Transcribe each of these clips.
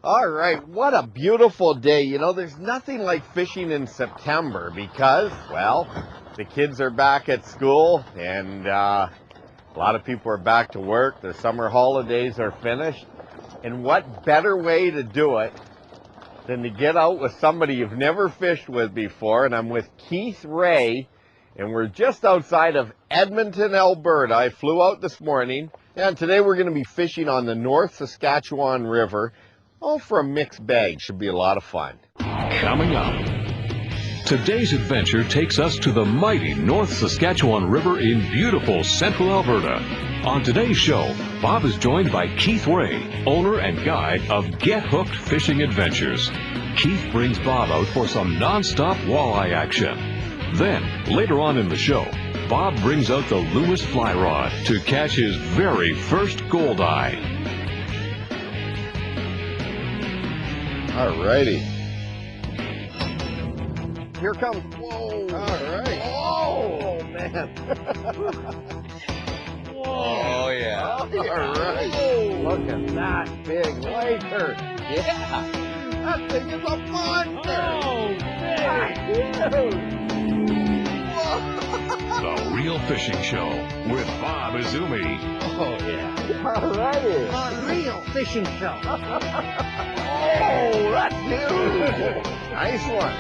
All right, what a beautiful day. You know, there's nothing like fishing in September because, well, the kids are back at school and a lot of people are back to work. Their summer holidays are finished. And what better way to do it than to get out with somebody you've never fished with before. And I'm with Keith Ray, and we're just outside of Edmonton, Alberta. I flew out this morning, and today we're going to be fishing on the North Saskatchewan River. All for a mixed bag. Should be a lot of fun. Coming up, today's adventure takes us to the mighty North Saskatchewan River in beautiful central Alberta. On today's show, Bob is joined by Keith Ray, owner and guide of Get Hooked Fishing Adventures. Keith brings Bob out for some non-stop walleye action. Then, later on in the show, Bob brings out the Lewis fly rod to catch his very first Goldeye. Alrighty. Here comes. Whoa. Alright. Whoa, man. Whoa. Oh, yeah. Alright. Look at that big lighter. Yeah. That thing is a monster. Oh, big. The Real Fishing Show with Bob Izumi. Oh, yeah. Alrighty. A real fishing show. Oh, that's huge. Nice one.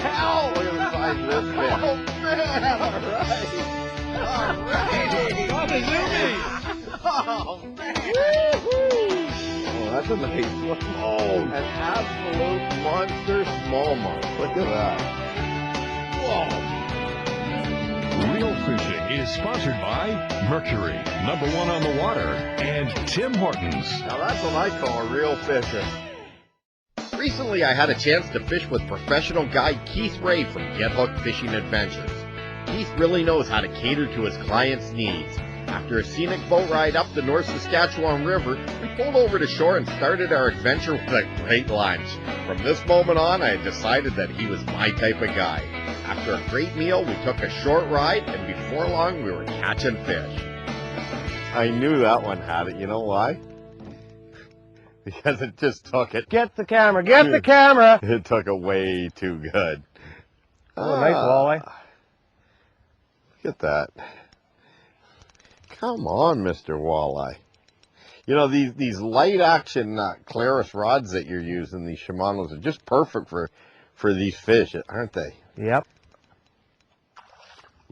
Hell, we're going to find this fish. Oh, man. All right. Bob Izumi. Oh, man. Oh, that's a nice one. Oh, an absolute monster smallmouth. Look at that. Whoa. Real Fishing is sponsored by Mercury, #1 on the water, and Tim Hortons. Now that's what I call a real fisher. Recently I had a chance to fish with professional guide Keith Ray from Get Hooked Fishing Adventures. Keith really knows how to cater to his clients' needs. After a scenic boat ride up the North Saskatchewan River, we pulled over to shore and started our adventure with a great lunch. From this moment on, I had decided that he was my type of guy. After a great meal, we took a short ride, and before long, we were catching fish. I knew that one had it. You know why? Because it just took it. Get the camera. Get the camera. It took it way too good. Oh, nice walleye. Look at that. Come on, Mr. Walleye. You know, these light action Claris rods that you're using, these Shimano's, are just perfect for these fish, aren't they? Yep.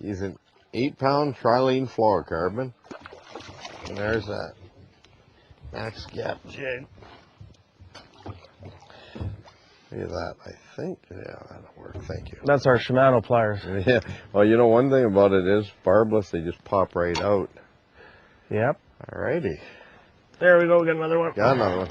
Using 8-pound trilene fluorocarbon. And there's that max gap jig. Look at that, I think. Yeah, that'll work. Thank you. That's our Shimano pliers. Yeah. Well, you know, one thing about it is barbless, they just pop right out. Yep. Alrighty. There we go. Get another one. Got another one.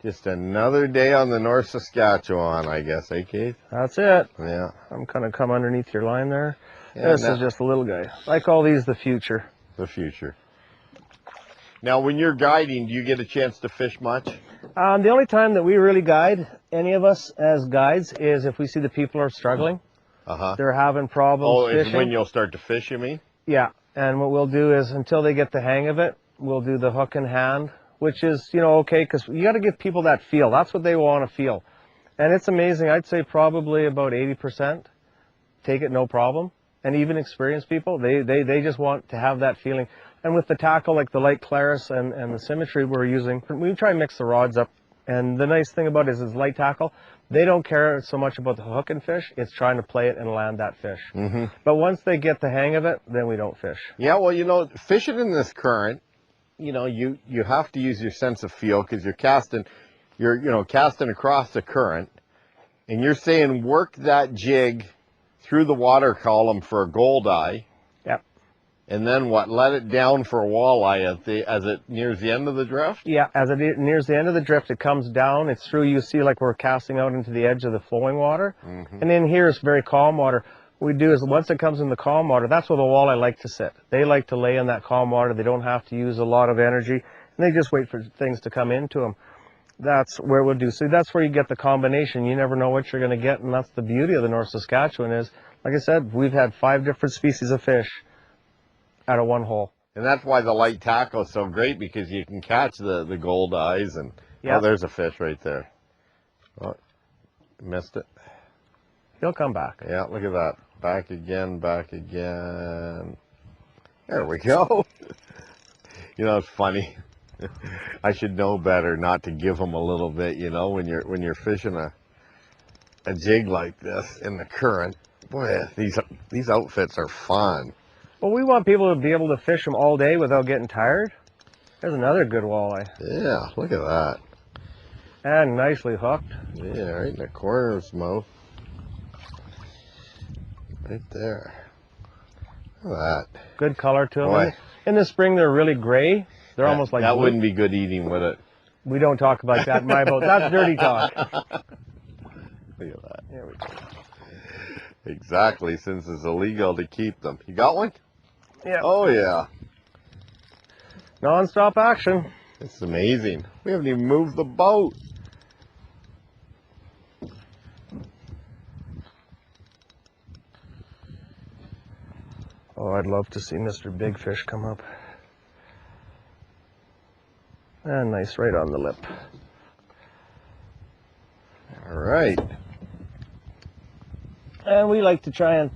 Just another day on the North Saskatchewan, I guess, eh, Keith? That's it. Yeah. I'm going to come underneath your line there. Yeah, this is just a little guy. I call these the future. The future. Now, when you're guiding, do you get a chance to fish much? The only time that we really guide, any of us as guides, is if we see the people are struggling. They're having problems fishing. Oh, when you'll start to fish, you mean? Yeah. And what we'll do is, until they get the hang of it, we'll do the hook in hand, which is, you know, okay, because you got to give people that feel. That's what they want to feel. And it's amazing. I'd say probably about 80% take it no problem. And even experienced people, they just want to have that feeling. And with the tackle, like the light Claris and the symmetry we're using, we try and mix the rods up. And the nice thing about it is light tackle, they don't care so much about the hook and fish. It's trying to play it and land that fish. Mm-hmm. But once they get the hang of it, then we don't fish. Yeah, well, you know, fishing in this current, you know, you have to use your sense of feel because you're casting across the current, and you're saying work that jig through the water column for a Goldeye. Yep. And then what? Let it down for a walleye as it nears the end of the drift? Yeah, as it nears the end of the drift, it comes down. It's through, you see, like we're casting out into the edge of the flowing water. Mm-hmm. And in here is very calm water. What we do is once it comes in the calm water, that's where the walleye like to sit. They like to lay in that calm water. They don't have to use a lot of energy. And they just wait for things to come into them. That's where we'll do. So that's where you get the combination. You never know what you're going to get, and that's the beauty of the North Saskatchewan is, like I said, we've had 5 different species of fish out of one hole. And that's why the light tackle is so great, because you can catch the goldeyes. And Yep. oh, there's a fish right there. Oh, missed it. He'll come back. Yeah, look at that. Back again, back again. There we go. You know, it's funny. I should know better not to give them a little bit, you know, when you're fishing a jig like this in the current. Boy, these outfits are fun. Well, we want people to be able to fish them all day without getting tired. There's another good walleye. Yeah, look at that. And nicely hooked. Yeah, right in the corner of his mouth. Right there. Look at that. Good color to them. Boy. In the spring, they're really gray. They're almost like that blue. wouldn't be good eating, would it? We don't talk about that in my boat. That's dirty talk. Look at that. There we go. Exactly, since it's illegal to keep them. You got one? Yeah. Oh, yeah. Non-stop action. It's amazing. We haven't even moved the boat. Oh, I'd love to see Mr. Big Fish come up. And nice, right on the lip. All right. And we like to try and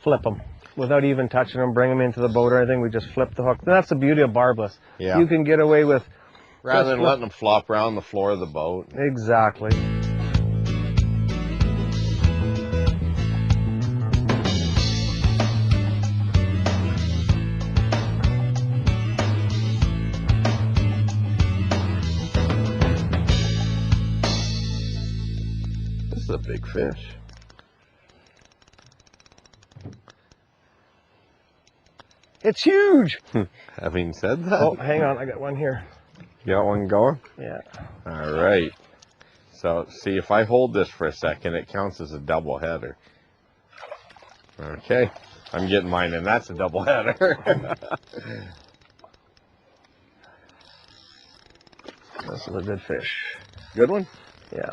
flip them without even touching them, bring them into the boat or anything. We just flip the hook. And that's the beauty of barbless. Yeah. You can get away with... Rather than letting them flop around the floor of the boat. Exactly. This is a big fish. It's huge! Having said that, Oh, hang on. I got one here. you got one going? Yeah. All right. So, see, if I hold this for a second, it counts as a double header. Okay. I'm getting mine, and that's a double header. This is a good fish. Good one? Yeah.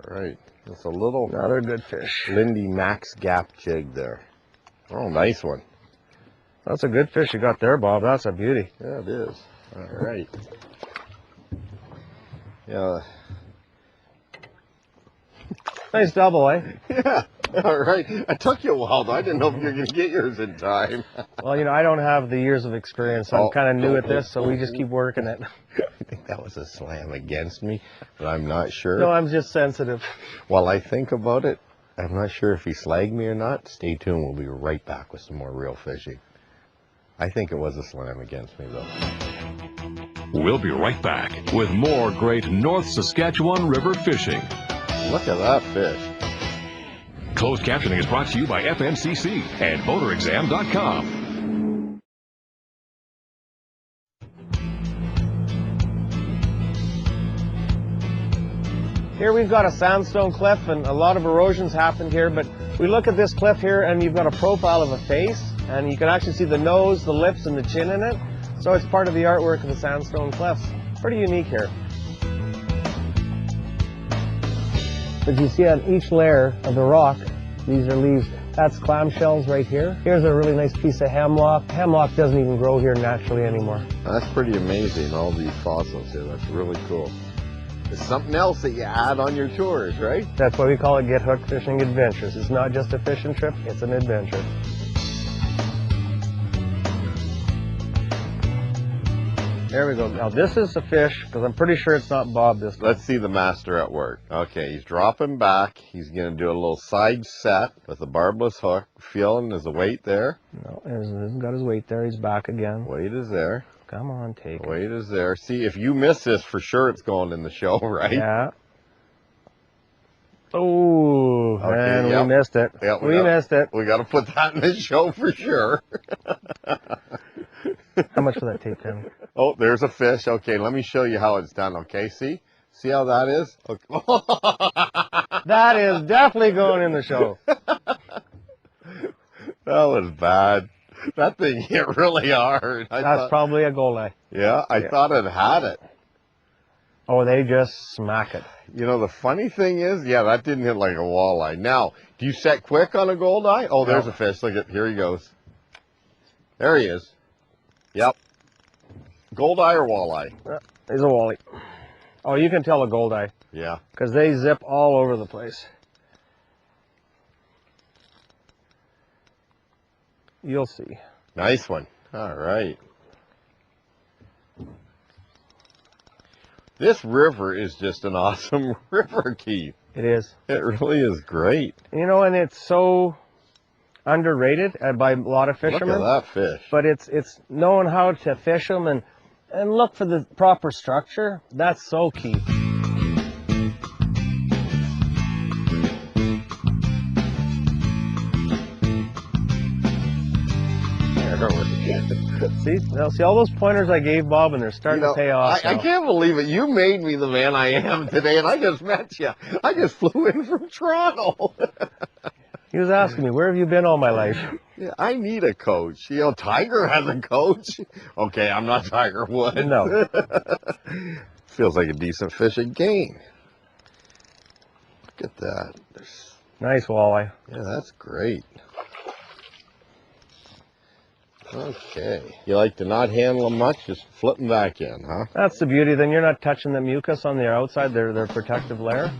All right. That's a little Another good fish. Lindy Max Gap jig there. Oh, nice one. That's a good fish you got there, Bob. That's a beauty. Yeah, it is. All right. Yeah. Nice double, eh? Yeah. All right. It took you a while, though. I didn't know if you were going to get yours in time. Well, you know, I don't have the years of experience. I'm kind of new at this, so we just keep working it. I think that was a slam against me, but I'm not sure. No, I'm just sensitive. While I think about it, I'm not sure if he slagged me or not. Stay tuned. We'll be right back with some more real fishing. I think it was a slam against me, though. We'll be right back with more great North Saskatchewan River fishing. Look at that fish. Closed captioning is brought to you by FNCC and MotorExam.com. Here we've got a sandstone cliff, and a lot of erosion's happened here, but we look at this cliff here and you've got a profile of a face, and you can actually see the nose, the lips, and the chin in it. So it's part of the artwork of the sandstone cliffs. Pretty unique here. As you see on each layer of the rock, these are leaves. That's clamshells right here. Here's a really nice piece of hemlock. Hemlock doesn't even grow here naturally anymore. That's pretty amazing, all these fossils here. That's really cool. It's something else that you add on your tours, right? That's why we call it Get Hooked Fishing Adventures. It's not just a fishing trip, it's an adventure. There we go. Now this is a fish, because I'm pretty sure it's not Bob this time. Let's see the master at work. Okay, he's dropping back. He's going to do a little side set with a barbless hook. Feeling there's a weight there. No, he's got his weight there. He's back again. Weight is there. Come on, take it. Weight is there. See, if you miss this, for sure it's going in the show, right? Yeah. Oh, Okay, man, yep. we missed it. Yep, we missed it. We got to put that in the show for sure. How much for that tape, Penny? Oh, there's a fish. Okay, let me show you how it's done, okay? See how that is? Okay. That is definitely going in the show. That was bad. That thing hit really hard. That's probably a goalie. Yeah, I thought it had it. Oh, they just smack it. You know, the funny thing is, yeah, that didn't hit like a walleye. Now, do you set quick on a goldeye? Oh, there's a fish. Look at, here he goes. There he is. Yep. Goldeye or walleye? He's a walleye. Oh, you can tell a goldeye. Yeah. Because they zip all over the place. You'll see. Nice one. All right. This river is just an awesome river, Keith. It is. It really is great. You know, and it's so underrated by a lot of fishermen. Look at that fish. But it's knowing how to fish them and look for the proper structure. That's so key. See all those pointers I gave Bob, and they're starting to pay off. I can't believe it. You made me the man I am today, and I just met you. I just flew in from Toronto. He was asking me, where have you been all my life? Yeah, I need a coach. You know, Tiger has a coach. Okay, I'm not Tiger Woods. No. Feels like a decent fishing game. Look at that. Nice walleye. Yeah, that's great. Okay. You like to not handle them much, just flip them back in, huh? That's the beauty. Then you're not touching the mucus on their outside, their protective layer.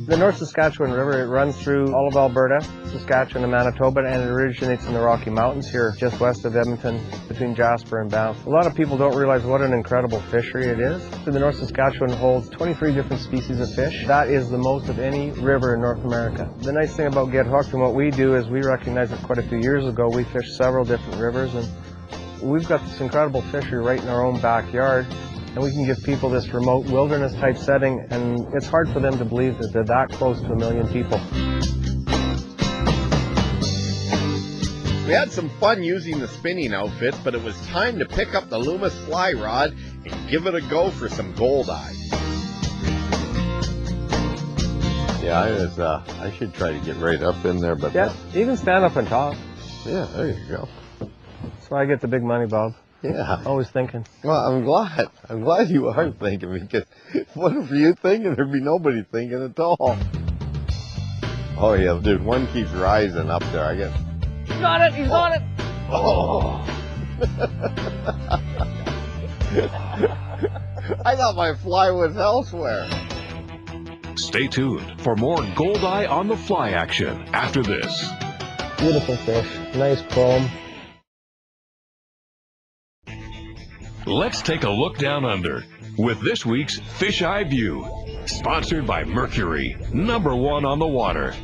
The North Saskatchewan River, it runs through all of Alberta, Saskatchewan and Manitoba, and it originates in the Rocky Mountains here just west of Edmonton between Jasper and Banff. A lot of people don't realize what an incredible fishery it is. The North Saskatchewan holds 23 different species of fish. That is the most of any river in North America. The nice thing about Get Hooked and what we do is we recognized that quite a few years ago. We fished several different rivers, and we've got this incredible fishery right in our own backyard. And we can give people this remote wilderness type setting, and it's hard for them to believe that they're that close to 1 million people. We had some fun using the spinning outfits, but it was time to pick up the Loomis fly rod and give it a go for some goldeye. Yeah, I should try to get right up in there, but yeah, you can stand up and talk. Yeah, there you go. That's why I get the big money, Bob. Yeah. Always thinking. Well, I'm glad you are thinking, because what if you thinking, there'd be nobody thinking at all. Oh yeah, dude, one keeps rising up there. I guess. He's got it. He's on it. Oh. I thought my fly was elsewhere. Stay tuned for more Goldeye on the Fly action after this. Beautiful fish. Nice chrome. Let's take a look down under with this week's Fish Eye View, sponsored by Mercury, #1 on the water.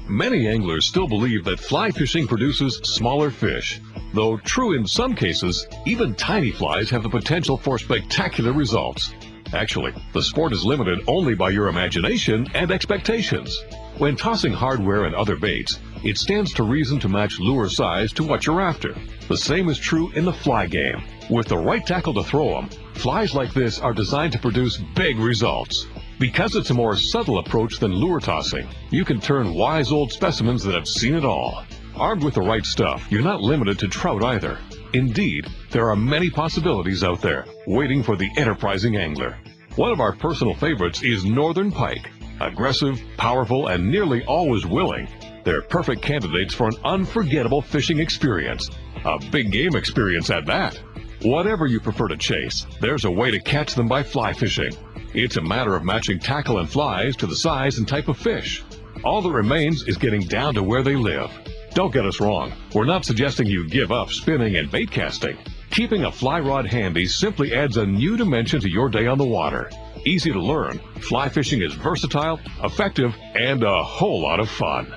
Many anglers still believe that fly fishing produces smaller fish. Though true in some cases, even tiny flies have the potential for spectacular results. Actually, the sport is limited only by your imagination and expectations. When tossing hardware and other baits, it stands to reason to match lure size to what you're after. The same is true in the fly game. With the right tackle to throw them, flies like this are designed to produce big results. Because it's a more subtle approach than lure tossing, you can turn wise old specimens that have seen it all. Armed with the right stuff, you're not limited to trout either. Indeed, there are many possibilities out there, waiting for the enterprising angler. One of our personal favorites is northern pike. Aggressive, powerful, and nearly always willing, they're perfect candidates for an unforgettable fishing experience. A big game experience at that. Whatever you prefer to chase, there's a way to catch them by fly fishing. It's a matter of matching tackle and flies to the size and type of fish. All that remains is getting down to where they live. Don't get us wrong, we're not suggesting you give up spinning and bait casting. Keeping a fly rod handy simply adds a new dimension to your day on the water. Easy to learn, fly fishing is versatile, effective, and a whole lot of fun.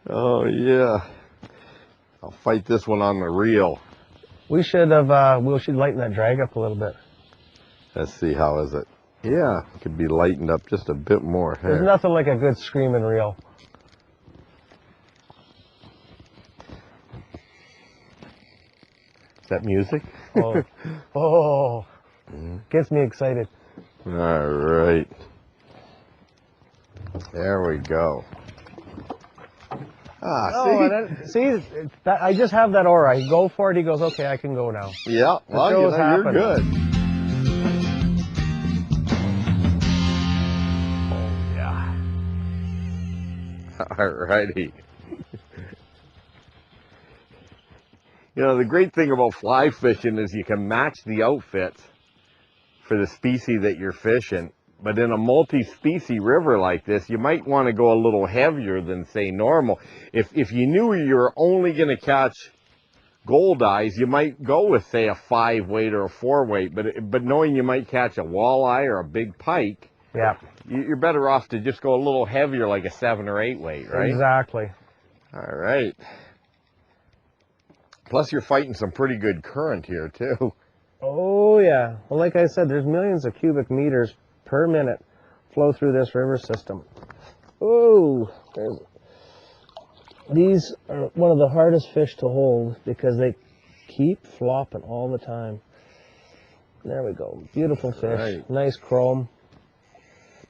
Oh yeah, I'll fight this one on the reel. We should lighten that drag up a little bit. Let's see, how is it? Yeah, it could be lightened up just a bit more. There's nothing like a good screaming reel. Is that music? Oh. Oh. Gets me excited. All right. There we go. Ah, see, I just have that aura. I go for it. He goes, okay, I can go now. Yeah, well, you're good. Oh, yeah. All righty. You know, the great thing about fly fishing is you can match the outfits for the species that you're fishing. But in a multi-species river like this, you might want to go a little heavier than, say, normal. If you knew you were only going to catch goldeyes, you might go with, say, a 5-weight or a 4-weight. But knowing you might catch a walleye or a big pike, yeah, you're better off to just go a little heavier, like a 7 or 8 weight, right? Exactly. All right. Plus, you're fighting some pretty good current here, too. Oh, yeah. Well, like I said, there's millions of cubic meters per minute flow through this river system. Oh, these are one of the hardest fish to hold because they keep flopping all the time. There we go. Beautiful fish. Right. Nice chrome.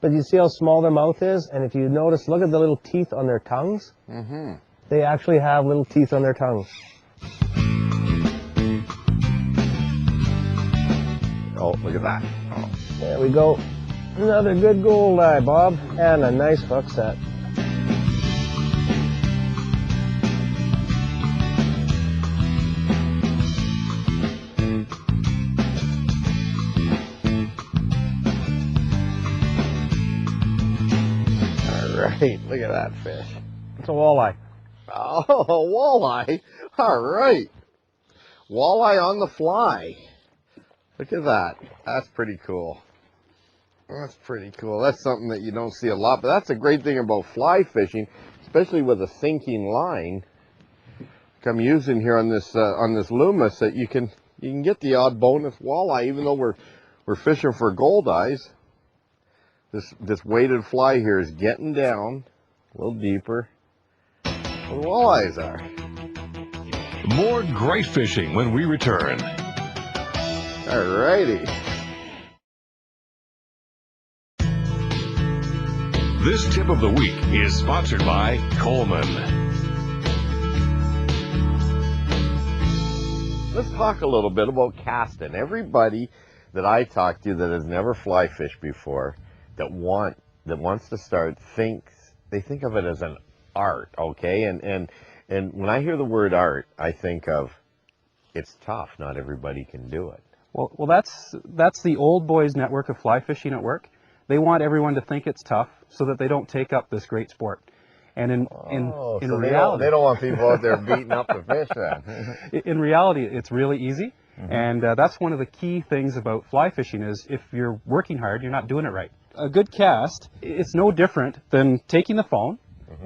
But you see how small their mouth is? And if you notice, look at the little teeth on their tongues. Mm-hmm. They actually have little teeth on their tongues. Oh, look at that. Oh. There we go. Another good goldeye, Bob, and a nice hook set. All right, look at that fish. It's a walleye. Oh, walleye. All right. Walleye on the fly. Look at that. That's pretty cool. That's pretty cool. That's something that you don't see a lot, but that's a great thing about fly fishing, especially with a sinking line. Like I'm using here on this Loomis, that you can get the odd bonus walleye, even though we're fishing for goldeyes. This weighted fly here is getting down a little deeper where the walleyes are. More great fishing when we return. All righty. This tip of the week is sponsored by Coleman. Let's talk a little bit about casting. Everybody that I talk to that has never fly fished before, that wants to start, they think of it as an art, okay? And when I hear the word art, I think of it's tough. Not everybody can do it. Well, that's the old boys network of fly fishing at work. They want everyone to think it's tough so that they don't take up this great sport. And in reality, they don't want people out there beating up the fish then. In reality, it's really easy. Mm-hmm. And that's one of the key things about fly fishing is if you're working hard, you're not doing it right. A good cast, it's no different than taking the phone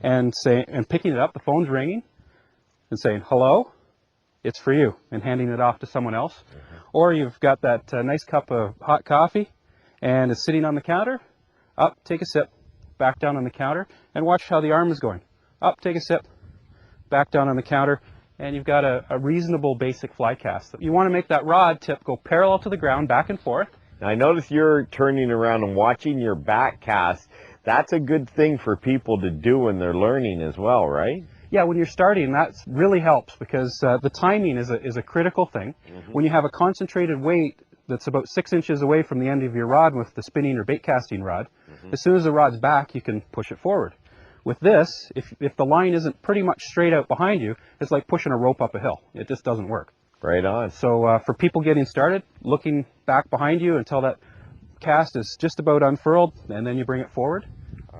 and picking it up, the phone's ringing, and saying, hello, it's for you, and handing it off to someone else. Mm-hmm. Or you've got that nice cup of hot coffee, and it's sitting on the counter. Up, take a sip, back down on the counter, and watch how the arm is going. Up, take a sip, back down on the counter, and you've got a reasonable basic fly cast. You want to make that rod tip go parallel to the ground, back and forth. Now, I notice you're turning around and watching your back cast. That's a good thing for people to do when they're learning as well, right? Yeah, when you're starting, that really helps because the timing is a critical thing. Mm-hmm. When you have a concentrated weight that's about 6 inches away from the end of your rod with the spinning or bait casting rod, as soon as the rod's back, you can push it forward. With this, if the line isn't pretty much straight out behind you, it's like pushing a rope up a hill. It just doesn't work. Right on. So for people getting started, looking back behind you until that cast is just about unfurled, and then you bring it forward.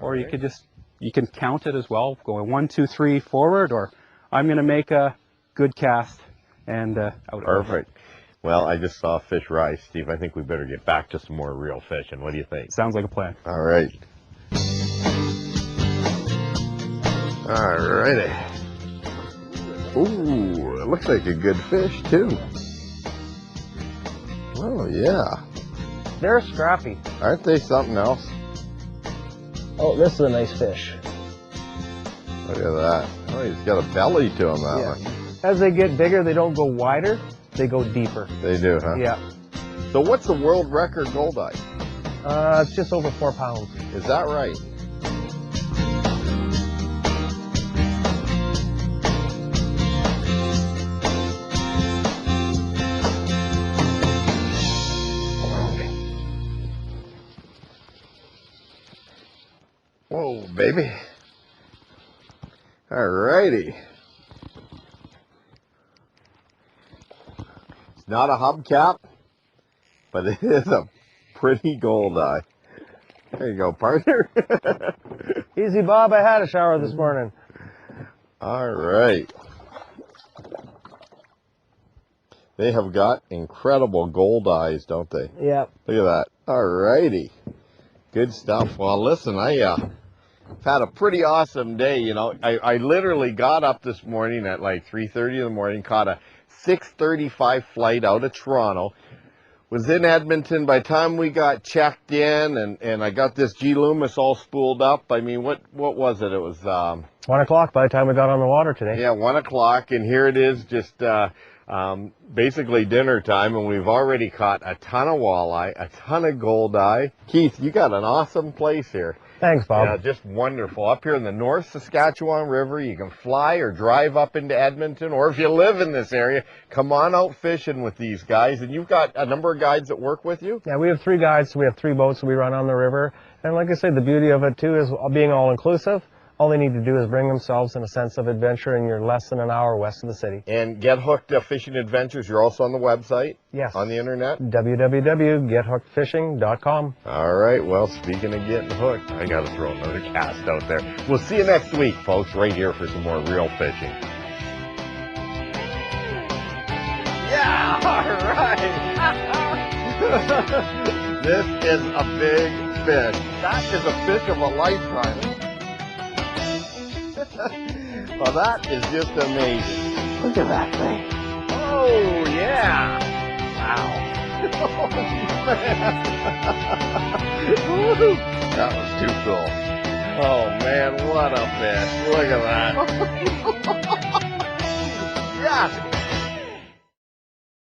Or you can count it as well, going 1, 2, 3 forward, or I'm going to make a good cast and out. Perfect. Well, I just saw a fish rise, Steve. I think we better get back to some more real fishing. What do you think? Sounds like a plan. All right. All righty. Ooh, it looks like a good fish, too. Oh, yeah. They're scrappy. Aren't they something else? Oh, this is a nice fish. Look at that. Oh, he's got a belly to him, that one. As they get bigger, they don't go wider, they go deeper. They do, huh? Yeah. So what's the world record Goldeye? It's just over 4 pounds. Is that right? Whoa, baby. Alrighty. It's not a hubcap, but it is a pretty Goldeye. There you go, partner. Easy, Bob. I had a shower this morning. All right. They have got incredible Goldeyes, don't they? Yep. Look at that. All righty. Good stuff. Well, listen, I've had a pretty awesome day. You know, I literally got up this morning at like 3:30 in the morning, caught a 6:35 flight out of Toronto, was in Edmonton. By the time we got checked in and I got this G. Loomis all spooled up, I mean, what was it? It was 1 o'clock by the time we got on the water today. yeah, 1 o'clock, and here it is, just basically dinner time, and we've already caught a ton of walleye, a ton of Goldeye. Keith, you got an awesome place here. Thanks, Bob. Yeah, just wonderful. Up here in the North Saskatchewan River, you can fly or drive up into Edmonton, or if you live in this area, come on out fishing with these guys. And you've got a number of guides that work with you? Yeah, we have 3 guides, so we have 3 boats that we run on the river. And like I said, the beauty of it too is being all-inclusive. All they need to do is bring themselves in a sense of adventure, and you're less than an hour west of the city. And Get Hooked Fishing Adventures, you're also on the website? Yes. On the internet? www.gethookedfishing.com. All right, well, speaking of getting hooked, I got to throw another cast out there. We'll see you next week, folks, right here for some more real fishing. Yeah, all right. This is a big fish. That is a fish of a lifetime. Well, that is just amazing. Look at that thing. Oh, yeah. Wow. Oh, man. That was too cool. Oh, man, what a fish. Look at that. Yes,